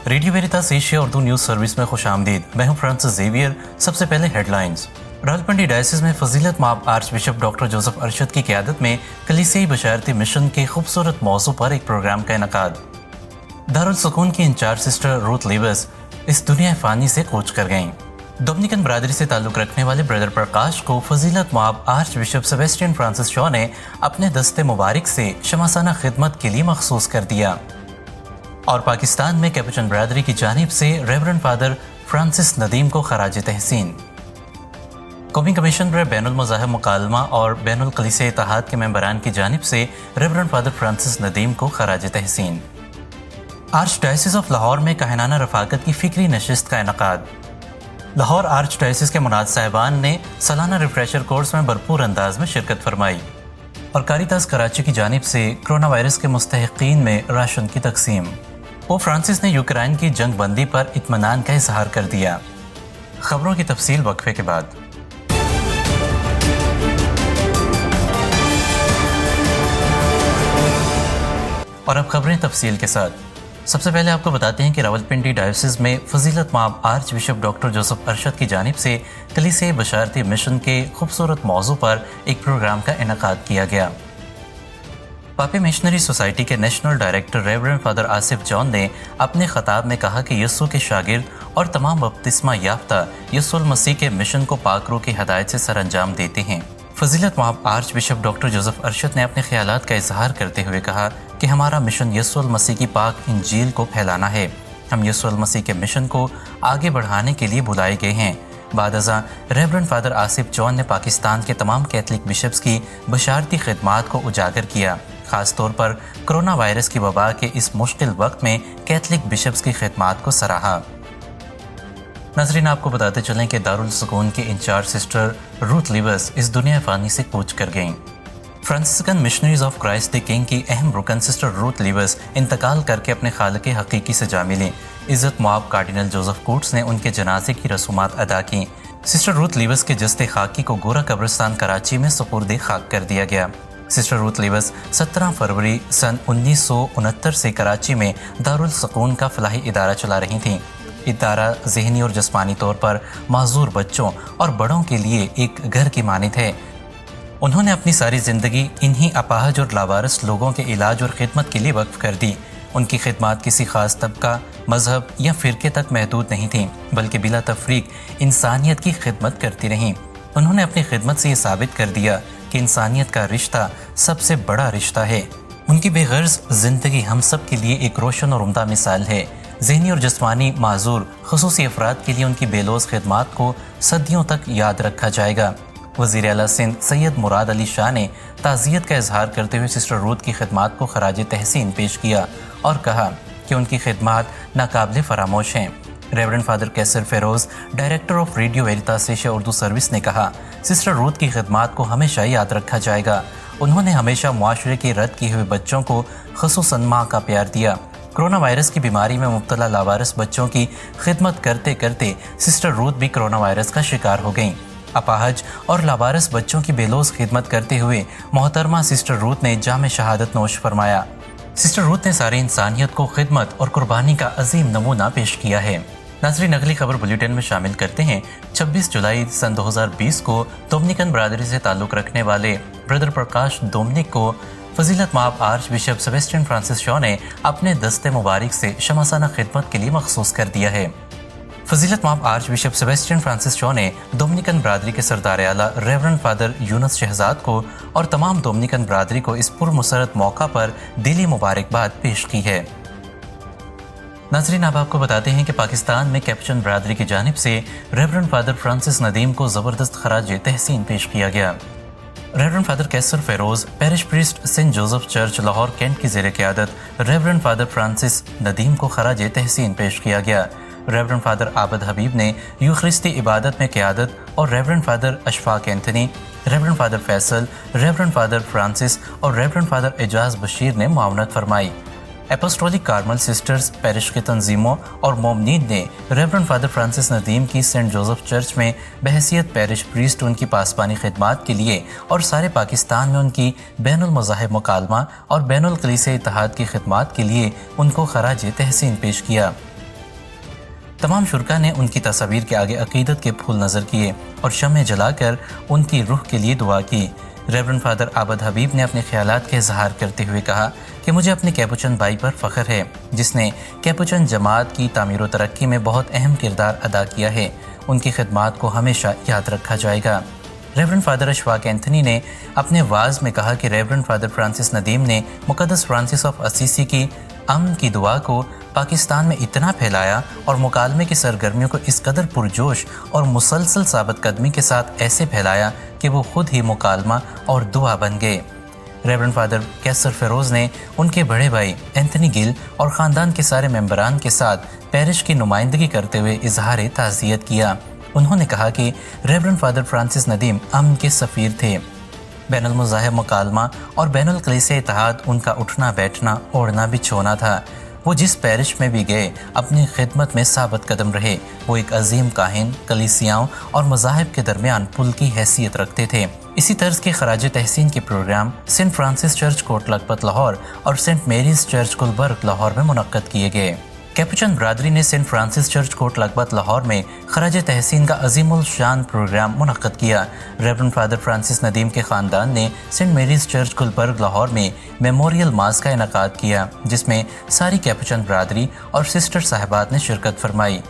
Radio Veritas Asia Urdu news service में खुश आमदीद। मैं हूं फ्रांसिस ज़ेवियर। सबसे पहले हेडलाइंस। रावलपिंडी डायसिस में फजीलत माब arch bishop doctor Joseph Arshad की क़यादत में कलीसियाई बशारती मिशन के खूबसूरत मौजू पर एक प्रोग्राम का इनकाद। दारुल सुकून की इंचार्ज सिस्टर रूथ लीवस इस दुनिया फ़ानी से कूच कर गईं। डोमिनिकन बरादरी से ताल्लुक़ रखने वाले ब्रदर प्रकाश को फजीलत माब arch bishop Sebastian Francis Shaw ने अपने दस्ते मुबारक से शमासाना खिदमत के लिए मखसूस कर दिया। और पाकिस्तान में कैपुचिन बरादरी की जानिब से रेवरेंड फादर फ्रांसिस नदीम को खराज तहसीन। कौमी कमीशन पर बैनुल मज़ाहिब मुकालमा और बैनुल कलीसिया इत्तेहाद के मेंबरान की जानिब से रेवरेंड फादर फ्रांसिस नदीम को खराज तहसीन। आर्च डायसिस ऑफ लाहौर में काहिनाना रफाकत की फ़िक्री नशिस्त का इनकाद। लाहौर आर्च डायसिस के मुनाद साहिबान ने सालाना रिफ्रेशर कोर्स में भरपूर अंदाज में शिरकत फरमाई। और कारितास कराची की जानिब से कोरोना वायरस के मुस्तहिकीन में राशन की तकसीम। पोप फ्रांसिस ने यूक्रेन की जंग बंदी पर इत्मीनान का इजहार कर दिया। खबरों की तफसील वक्फे के बाद। और अब खबरें तफसील के साथ। सबसे पहले आपको बताते हैं कि रावलपिंडी डायोसिस में फजीलत माब arch bishop doctor Joseph Arshad की जानिब से कलीसियाई बशारती मिशन के खूबसूरत मौजू पर एक प्रोग्राम का इनकाद किया गया। पापी मिशनरी सोसाइटी के national director reverend father Asif John ने अपने खताब में कहा कि यस्सु के शागिर्द और तमाम बपतिस्मा याफ्ता यस्सुल मसीह के मिशन को पाक रूह की हदायत से सर अंजाम देते हैं। फजीलत माब arch bishop doctor Joseph Arshad ने अपने ख्यालात का इजहार करते हुए कहा कि हमारा मिशन यस्सुल मसीह की पाक इंजील को फैलाना है। हम यस्सुल मसीह के मिशन को आगे बढ़ाने के लिए बुलाए गए हैं। बादअज़ां रेवरेंड फादर आसिफ जॉन ने पाकिस्तान के तमाम कैथलिक बिशप्स की बशारती खिदमात को उजागर किया, खास तौर पर कोरोना वायरस की वबा के इस मुश्किल वक्त में कैथलिक बिशप्स की खिदमात को सराहा। नाज़रीन, आपको बताते चलें कि दारुल सुकून के इंचार्ज सिस्टर रूथ लीवस इस दुनिया फ़ानी से कूच कर गईं। Franciscan missionaries of Christ the king की अहम रुकन सिस्टर रूथ लीवस इंतकाल करके अपने खालिक हकीकी से जा मिली। इज़्ज़त मुआब कार्डिनल जोसेफ कूट्स ने उनके जनाजे की रसूमात अदा की। सिस्टर रूथ लीवस के जस्ते खाकी को गोरा कब्रिस्तान कराची में सुपुर्द खाक कर दिया गया। सिस्टर रूथ लीवस 17 फरवरी सन 1969 से कराची में दारुल सुकून का फलाही इदारा चला रही थीं। इदारा ज़हनी और जिस्मानी तौर पर माजूर बच्चों और बड़ों के लिए एक घर की मानित है। उन्होंने अपनी सारी ज़िंदगी इन्हीं अपाहज और लावारिस लोगों के इलाज और ख़िदमत के लिए वक्फ कर दी। उनकी खिदमात किसी ख़ास तबका, मज़हब या फ़िरके तक महदूद नहीं थीं, बल्कि बिला तफरीक इंसानियत की खिदमत करती रहीं। उन्होंने अपनी खिदमत से ये साबित कर दिया कि इंसानियत का रिश्ता सबसे बड़ा रिश्ता है। उनकी बेगर्ज ज़िंदगी हम सब के लिए एक रोशन और उम्दा मिसाल है। ज़हनी और जिस्मानी माजूर खुसूसी अफराद के लिए उनकी बेलोज़ खिदमात को सदियों तक याद रखा जाएगा। वज़ीर आला सिंध सैयद मुराद अली शाह ने ताज़ियत का इजहार करते हुए सिस्टर रूथ की खिदमात को खराज तहसीन पेश किया और कहा कि उनकी खिदमात नाकाबिल फरामोश हैं। Reverend father Qaiser Feroz, director of radio Veritas Asia Urdu service ने कहा, सिस्टर रूथ की खिदमात को हमेशा याद रखा जाएगा। उन्होंने हमेशा मुआशरे के रद्द किए हुए बच्चों को खुसूसन माँ का प्यार दिया। कोरोना वायरस की बीमारी में मुब्तला लावारिस बच्चों की खिदमत करते करते सिस्टर रूथ भी कोरोना वायरस का शिकार हो गईं। अपाहज और लावारिस बच्चों की बेलोज़ खिदमत करते हुए मोहतरमा सिस्टर रूथ ने जाम शहादत नोश फरमाया। सिस्टर रूथ ने सारी इंसानियत को खिदमत और कुर्बानी का अजीम नमूना पेश किया है। नाज़रीन, अगली खबर बुलेटिन में शामिल करते हैं। 26 जुलाई सन 2020 को डोमिनिकन बरादरी से ताल्लुक़ रखने वाले ब्रदर प्रकाश डोमिनिक को फजीलत माब arch bishop Sebastian Francis Shaw ने अपने दस्ते मुबारक से शमासाना खिदमत के लिए मखसूस कर दिया है। फजीलत माब arch bishop Sebastian Francis Shaw ने डोमिनिकन बरादरी के सरदार आला रेवरेंड फादर यूनुस शहजाद को और तमाम डोमिनिकन बरादरी को इस पुरमसरत मौका पर दिली मुबारकबाद पेश की है। नाज़रीन, अब आपको बताते हैं कि पाकिस्तान में कैपुचिन बरादरी की जानिब से रेवरेंड फादर फ्रांसिस नदीम को ज़बरदस्त खराज तहसीन पेश किया गया। Reverend father Qaiser Feroz, parish priest saint Joseph church Lahore cantt की ज़ेर क़यादत रेवरेंड फादर फ्रांसिस नदीम को खराज तहसीन पेश किया गया। रेवरेंड फादर आबद हबीब ने यूखरिस्ती इबादत में क़यादत और reverend father Ashfaq Anthony, reverend father Faisal, reverend father Francis और रेवरेंड फादर एजाज बशीर ने मुआवनत फरमाई। एपोस्टोलिक कार्मल सिस्टर्स पैरिश के तंजीमों और मोमनीन ने रेवरेंड फादर फ्रांसिस नदीम की सेंट जोसेफ चर्च में बहैसियत पैरिश प्रीस्ट उनकी पासबानी खिदमात के लिए और सारे पाकिस्तान में उनकी बैनुल मज़ाहिब मुकालमा और बैनुल कलीसिया इत्तेहाद की खिदमात के लिए उनको खराज तहसीन पेश किया। तमाम शुरका ने उनकी तस्वीर के आगे अकीदत के फूल नज़र किए और शम्में जलाकर उनकी रूह के लिए दुआ की। रेवरेंड फादर आबद हबीब ने अपने ख्यालात का इजहार करते हुए कहा कि मुझे अपने कैपुचन भाई पर फ़ख्र है, जिसने कैपुचन जमात की तामीर व तरक्की में बहुत अहम किरदार अदा किया है। उनकी खिदमात को हमेशा याद रखा जाएगा। रेवरेंड फादर अशफाक एंथनी ने अपने वाज में कहा कि रेवरेंड फादर फ्रांसिस नदीम ने मुक़द्दस फ्रांसिस ऑफ असीसी की अमन की दुआ को पाकिस्तान में इतना फैलाया और मुकालमे की सरगर्मियों को इस कदर पुरजोश और मुसलसल साबित कदमी के साथ ऐसे फैलाया कि वो खुद ही मुकालमा और दुआ बन गए। रेवरेंड फादर कैसर फेरोज़ ने उनके बड़े भाई एंथनी गिल और ख़ानदान के सारे मेंबरान के साथ पैरिश की नुमाइंदगी करते हुए इजहार ताज़ियत किया। उन्होंने कहा कि रेवरेंड फादर फ्रांसिस नदीम अमन के सफ़ीर थे। बैनुल मज़ाहिब मुकालमा और बैनुल कलीसिया इत्तेहाद उनका उठना बैठना ओढ़ना बिछोना था। वो जिस पैरिश में भी गए अपनी खिदमत में साबित कदम रहे। वो एक अजीम काहिन, कलीसियाओं और मज़ाहिब के दरमियान पुल की हैसियत रखते थे। इसी तर्ज के खराज तहसीन के program saint Francis church Kot Lakhpat Lahore और saint Mary's church Gulberg Lahore में मुनक्कद किए गए। कैपुचन बरादरी ने saint Francis church Kot Lakhpat Lahore में खराज तहसीन का अजीमुल शान प्रोग्राम मुनक्कद किया। रेवरेंड फादर फ्रांसिस नदीम के ख़ानदान ने saint Mary's church Gulberg Lahore में मेमोरियल मास का इनकाद किया, जिसमें सारी कैपुचन बरादरी और सिस्टर साहिबात ने शिरकत फरमाई।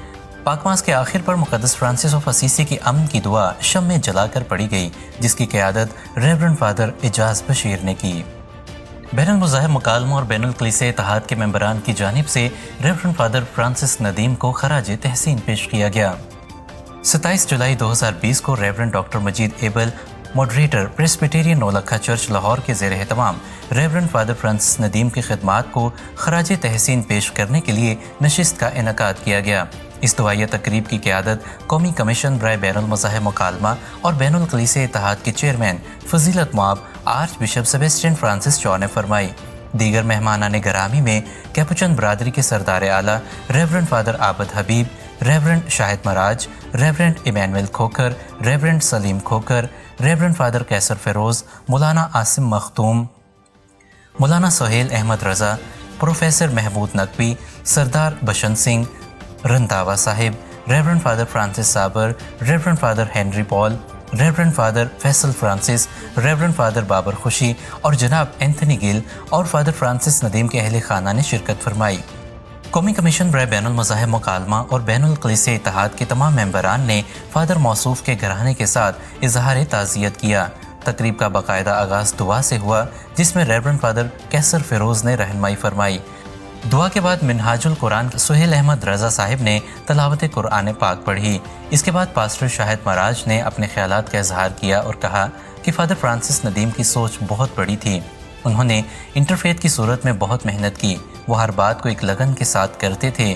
पाक मास के आखिर पर मुक़द्दस फ्रांसिस ऑफ असीसी की अमन की दुआ शम्में जलाकर पढ़ी गई, जिसकी क़यादत रेवरेंड फादर एजाज बशीर ने की। बैनुल मज़ाहिब मुकालमा और बैनुल कलीसिया इत्तेहाद के मेंबरान की जानिब से रेवरेंड फादर फ्रांसिस नदीम को खराज तहसीन पेश किया गया। 27 जुलाई 2020 को reverend doctor Majeed Abel, moderator Presbyterian Naulakha church Lahore के ज़ेर एहतमाम रेवरेंड फादर फ्रांसिस नदीम की खिदमात को खराज तहसीन पेश करने के लिए नशिस्त का इनकाद किया गया। इस दुआया तकरीब की क़यादत कौमी कमीशन बराए बैनुल मज़ाहिब मुकालमा और बैनुल कलीसिया इत्तेहाद के चेयरमैन फजीलत मआब आर्च बिशप सेबेस्टियन फ्रांसिस चॉ ने फरमाई। दीगर मेहमानाने गरामी में कैपुचन बरादरी के सरदार आला reverend father Abid Habib, reverend Shahid Meraj, reverend Emmanuel Khokhar, reverend Saleem Khokhar, reverend father Qaiser Feroz, Maulana Asim Makhdoom, Maulana Sohail Ahmad Raza, professor Mahmood Naqvi, Sardar Basant Singh Randhawa Sahib, reverend father Francis Sabir, reverend father Henry Paul, reverend father Faisal Francis, reverend father Babar Khushi और जनाब एंथनी गिल और फादर फ्रांसिस नदीम के अहले खाना ने शिरकत फरमाई। कौमी कमीशन बराए बैनुल मज़ाहिब मुकालमा और बैनुल कलीसिया इत्तेहाद के तमाम मेंबरान ने फादर मौसूफ के घराने के साथ इजहार ताज़ियत किया। तकरीब का बाकायदा आगाज़ दुआ से हुआ, जिसमें रेवरेंड फादर कैसर फेरोज़ ने रहनुमाई फरमाई। दुआ के बाद मिनहाजुल कुरान सुहेल अहमद रज़ा साहिब ने तलावत कुरान पाक पढ़ी। इसके बाद पास्टर शाहिद मराज ने अपने ख्यालात का इजहार किया और कहा कि फादर फ्रांसिस नदीम की सोच बहुत बड़ी थी। उन्होंने इंटरफेथ की सूरत में बहुत मेहनत की। वो हर बात को एक लगन के साथ करते थे।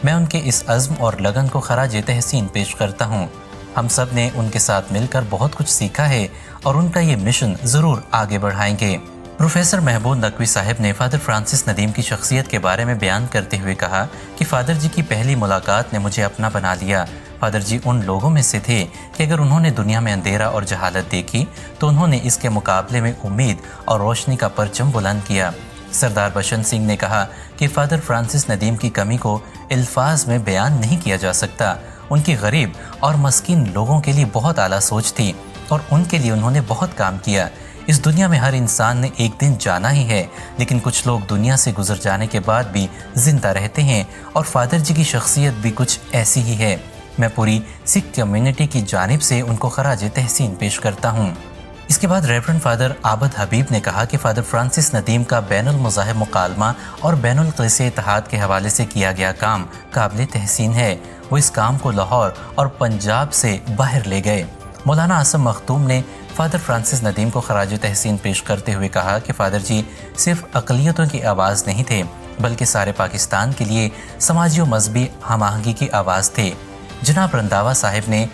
मैं उनके इस अज़्म और लगन को खराज तहसीन पेश करता हूँ। हम सब ने उनके साथ मिलकर बहुत कुछ सीखा है और उनका ये मिशन ज़रूर आगे बढ़ाएंगे। प्रोफेसर महबूब नकवी साहब ने फादर फ्रांसिस नदीम की शख्सियत के बारे में बयान करते हुए कहा कि फादर जी की पहली मुलाकात ने मुझे अपना बना लिया। फादर जी उन लोगों में से थे कि अगर उन्होंने दुनिया में अंधेरा और जहालत देखी तो उन्होंने इसके मुकाबले में उम्मीद और रोशनी का परचम बुलंद किया। सरदार बशंत सिंह ने कहा कि फादर फ्रांसिस नदीम की कमी को अल्फाज में बयान नहीं किया जा सकता। उनकी गरीब और मस्कीन लोगों के लिए बहुत आला सोच थी और उनके लिए उन्होंने बहुत काम किया। इस दुनिया में हर इंसान ने एक दिन जाना ही है, लेकिन कुछ लोग दुनिया से गुजर जाने के बाद भी जिंदा रहते हैं और फादर जी की शख्सियत भी कुछ ऐसी ही है। मैं पूरी सिख कम्युनिटी की जानिब से उनको खराज तहसीन पेश करता हूँ। इसके बाद रेवरेंड फादर आबद हबीब ने कहा कि फादर फ्रांसिस नदीम का बैनुल मज़ाहिब मुकालमा और बैनुल कलीसिया इत्तेहाद के हवाले से किया गया काम काबिल तहसीन है। वो इस काम को लाहौर और पंजाब से बाहर ले गए। मौलाना आसिम मखतूम ने फादर फ्रांसिस नदीम को खराज तहसीन पेश करते हुए कहा कि फादर जी सिर्फ अक़लियतों की आवाज़ नहीं थे, बल्कि सारे पाकिस्तान के लिए समाजी और मजहबी हम आहंगी की आवाज़ थे। जनाब रंधावा साहिब ने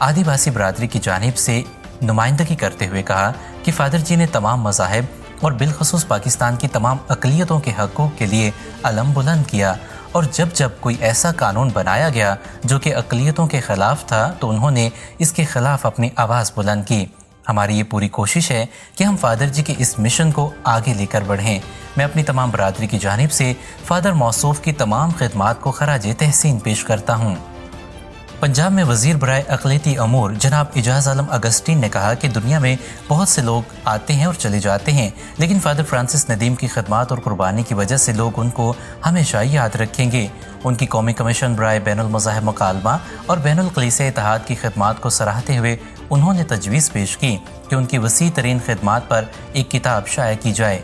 आदिवासी बरादरी की जानिब से नुमाइंदगी करते हुए कहा कि फादर जी ने तमाम मज़ाहिब और बिलखसूस पाकिस्तान की तमाम अक़लियतों के हक़ूक़ के लिए अलम बुलंद किया और जब जब कोई ऐसा कानून बनाया गया जो कि अक़लियतों के ख़िलाफ़ था तो उन्होंने इसके ख़िलाफ़ अपनी आवाज़ बुलंद की। हमारी ये पूरी कोशिश है कि हम फादर जी के इस मिशन को आगे लेकर बढ़ें। मैं अपनी तमाम बरादरी की जानिब से फादर मौसूफ की तमाम खिदमात को खराज तहसीन पेश करता हूँ। पंजाब में वजीर बराए अक़लियती अमूर जनाब इजाज़ आलम अगस्टीन ने कहा कि दुनिया में बहुत से लोग आते हैं और चले जाते हैं, लेकिन फादर फ्रांसिस नदीम की खदमात और कुर्बानी की वजह से लोग उनको हमेशा याद रखेंगे। उनकी कौमी कमीशन बराए बैनुल मज़ाहिब मुकालमा और बैनुल कलीसिया इत्तेहाद की खदमात को सराहते हुए उन्होंने तजवीज़ पेश की कि उनकी वसी तरीन खदमात पर एक किताब शाया की जाए।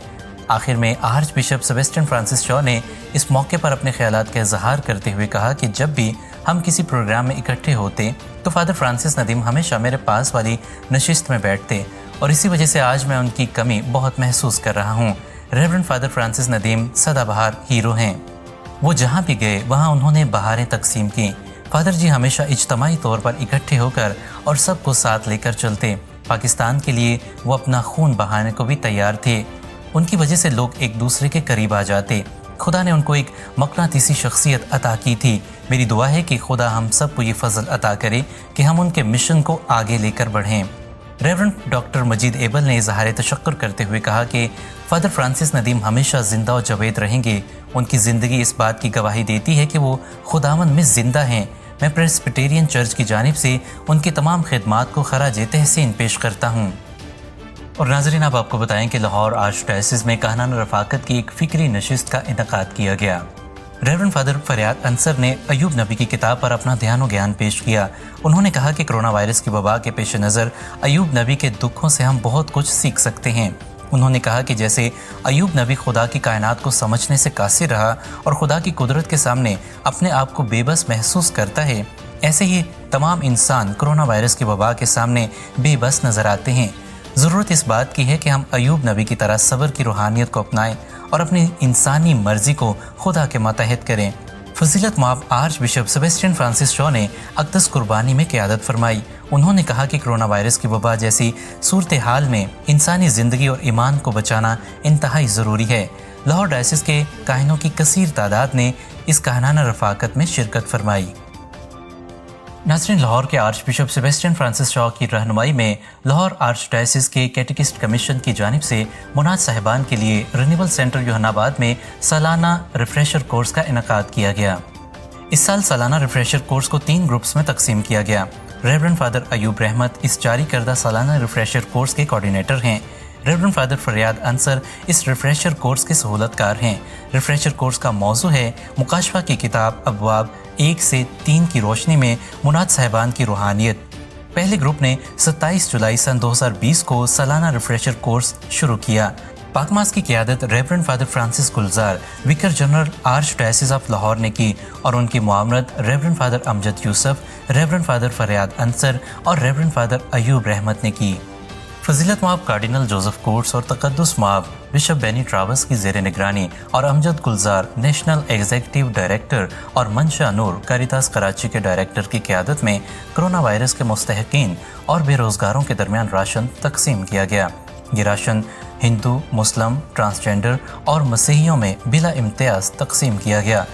आखिर में arch bishop Sebastian Francis Shaw ने इस मौके पर अपने ख्यालात का इजहार करते हुए कहा कि जब भी हम किसी प्रोग्राम में इकट्ठे होते तो फादर फ्रांसिस नदीम हमेशा मेरे पास वाली नशिस्त में बैठते और इसी वजह से आज मैं उनकी कमी बहुत महसूस कर रहा हूँ। रेवरेंड फादर फ्रांसिस नदीम सदाबहार हीरो हैं। वो जहाँ भी गए वहाँ उन्होंने बहारें तकसीम की। फादर जी हमेशा इज्तमाही तौर पर इकट्ठे होकर और सबको साथ लेकर चलते। पाकिस्तान के लिए वो अपना खून बहाने को भी तैयार थे। उनकी वजह से लोग एक दूसरे के करीब आ जाते। खुदा ने उनको एक मकनातीसी शख्सियत अता की थी। मेरी दुआ है कि खुदा हम सबको ये फजल अता करे कि हम उनके मिशन को आगे लेकर बढ़ें। रेवरेंड डॉक्टर मजीद एबल ने इजहार तशक्कुर करते हुए कहा कि फादर फ्रांसिस नदीम हमेशा जिंदा और जवेद रहेंगे। उनकी ज़िंदगी इस बात की गवाही देती है कि वो खुदावंद में ज़िंदा हैं। मैं प्रेस्बिटेरियन चर्च की जानिब से उनकी तमाम खिदमात को खराज तहसीन पेश करता हूँ। और नाज़रीन, अब आपको बताएं कि लाहौर आर्चडायसिस में कहनान रफ़ाकत की एक फ़िक्री नशिस्त का इनेकाद किया गया। रेवरेंड फादर फरियाद अंसर ने अयूब नबी की किताब पर अपना ध्यान और ज्ञान पेश किया। उन्होंने कहा कि कोरोना वायरस की वबा के पेश नज़र अयूब नबी के दुखों से हम बहुत कुछ सीख सकते हैं। उन्होंने कहा कि जैसे अयूब नबी खुदा की कायनात को समझने से कासिर रहा और खुदा की कुदरत के सामने अपने आप को बेबस महसूस करता है, ऐसे ही तमाम इंसान कोरोना वायरस की वबा के सामने बेबस नज़र आते हैं। ज़रूरत इस बात की है कि हम अयूब नबी की तरह सब्र की रूहानियत को अपनाएं और अपनी इंसानी मर्जी को खुदा के मातहत करें। फजीलत माब arch bishop Sebastian Francis Shaw ने अक़दस कुर्बानी में क़यादत फरमाई। उन्होंने कहा कि कोरोना वायरस की वबा जैसी सूरत हाल में इंसानी ज़िंदगी और ईमान को बचाना इंतहाई ज़रूरी है। लाहौर डायसिस के काहिनों की कसीर तादाद ने इस कहनाना रफ़ाकत में शिरकत फरमाई। नाज़रीन, लाहौर के arch bishop Sebastian Francis Shaw की रहनुमाई में लाहौर आर्च डायसिस के कैटेकिस्ट कमीशन की जानिब से मुनाज साहिबान के लिए रिन्यूअल सेंटर योहानाबाद में सालाना रिफ्रेशर कोर्स का इनेकाद किया गया। इस साल सालाना रिफ्रेशर कोर्स को 3 ग्रुप्स में तकसीम किया गया। रेवरेंड फादर अयूब रहमत इस जारी करदा सालाना रिफ्रेशर कोर्स के कोऑर्डिनेटर हैं। रेवरेंड फादर फरियाद अंसर इस रिफ्रेशर कोर्स के सहूलतकार हैं। रिफ्रेशर कोर्स का मौजू है मुकाशफा की किताब अबवाब 1 से 3 की रोशनी में मुनाज साहिबान की रूहानियत। पहले ग्रुप ने 27 जुलाई सन 2020 को सालाना रिफ्रेशर कोर्स शुरू किया। पाकमास की क़यादत reverend father Francis Gulzar vicar general archdiocese of Lahore ने की और उनकी मुआवनत reverend father Amjad Yousuf, reverend father Faryad Ansar और रेवरेंड फादर अयूब रहमत ने की। फजीलत माब कार्डिनल जोसेफ कोर्ट्स और तकद्दुस माब बिशप बेनी ट्रावस की ज़ेर निगरानी और अमजद गुलजार नेशनल एग्जीक्यूटिव डायरेक्टर और मंशा नूर कारितास कराची के डायरेक्टर की क़यादत में कोरोना वायरस के मुस्तहक़ीन और बेरोज़गारों के दरमियान राशन तकसीम किया गया। ये राशन हिंदू, मुस्लिम, ट्रांसजेंडर और मसीहियों में बिला इम्तियाज़ तकसीम किया गया।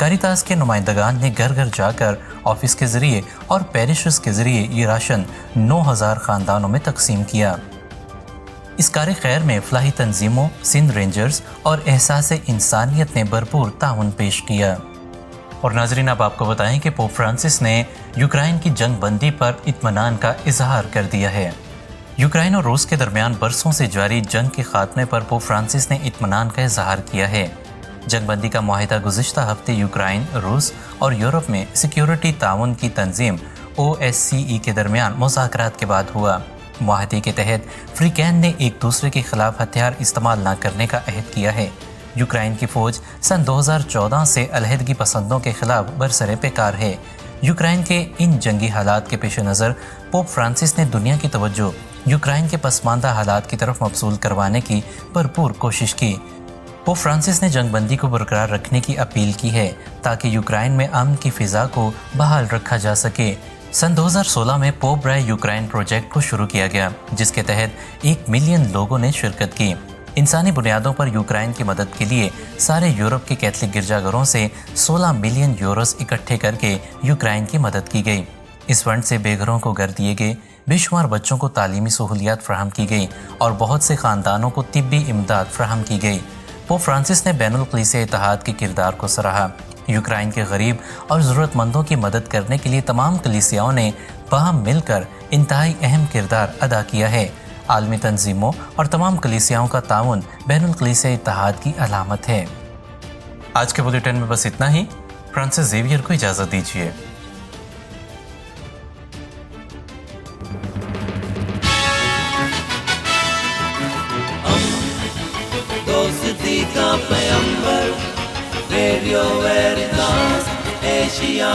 कारितास के नुमाइंदगान ने घर घर जाकर ऑफिस के ज़रिए और पैरिशेस के ज़रिए ये राशन 9000 ख़ानदानों में तकसीम किया। इस कार खैर में फ़लाही तंजीमों, सिंध रेंजर्स और एहसास इंसानियत ने भरपूर ताउन पेश किया। और नाजरीन, अब आपको बताएं कि पोप फ्रांसिस ने यूक्रेन की जंग बंदी पर इत्मीनान का इजहार कर दिया है। यूक्रेन और रूस के दरमियान बरसों से जारी जंग के खात्मे पर पोप फ्रांसिस ने इत्मीनान का इजहार किया है। जंगबंदी का मुआहिदा गुज़िश्ता हफ्ते यूक्रेन, रूस और यूरोप में सिक्योरिटी ताउन की तंजीम OSCE के दरमियान मुज़ाकरात के बाद हुआ। मुआहिदे के तहत फ्रीकैन ने एक दूसरे के खिलाफ हथियार इस्तेमाल न करने का अहद किया है। यूक्रेन की फ़ौज सन 2014 से अलहदगी पसंदों के खिलाफ बरसरे पेकार है। यूक्रेन के इन जंगी हालात के पेश नज़र पोप फ्रांसिस ने दुनिया की तवज्जो यूक्रेन के पसमानदा हालात की तरफ मबसूल करवाने की भरपूर कोशिश की। पोप फ्रांसिस ने जंगबंदी को बरकरार रखने की अपील की है ताकि यूक्रेन में अमन की फ़िज़ा को बहाल रखा जा सके। सन 2016 में पोप ब्राय यूक्रेन प्रोजेक्ट को शुरू किया गया, जिसके तहत 1 मिलियन लोगों ने शिरकत की। इंसानी बुनियादों पर यूक्रेन की मदद के लिए सारे यूरोप के कैथलिक गिरजाघरों से 16 मिलियन यूरोस इकट्ठे करके यूक्रेन की मदद की गई। इस फंड से बेघरों को घर दिए गए, बेशुमार बच्चों को तालीमी सहूलियात फ्राहम की गई और बहुत से ख़ानदानों को तिब्बी इमदाद फ्राहम की गई। पोप फ्रांसिस ने बैनुल कलीसिया इत्तेहाद के किरदार को सराहा। यूक्रेन के गरीब और ज़रूरतमंदों की मदद करने के लिए तमाम कलीसियाओं ने बाहम मिलकर इंतहाई अहम किरदार अदा किया है। आलमी तंजीमों और तमाम कलीसियाओं का ताउन बैनुल कलीसिया इत्तेहाद की अलामत है। आज के बुलेटिन में बस इतना ही। फ्रांसिस जेवियर को इजाज़त दीजिए। दोस्ती का पैगंबर, रेडियो वेरितास एशिया।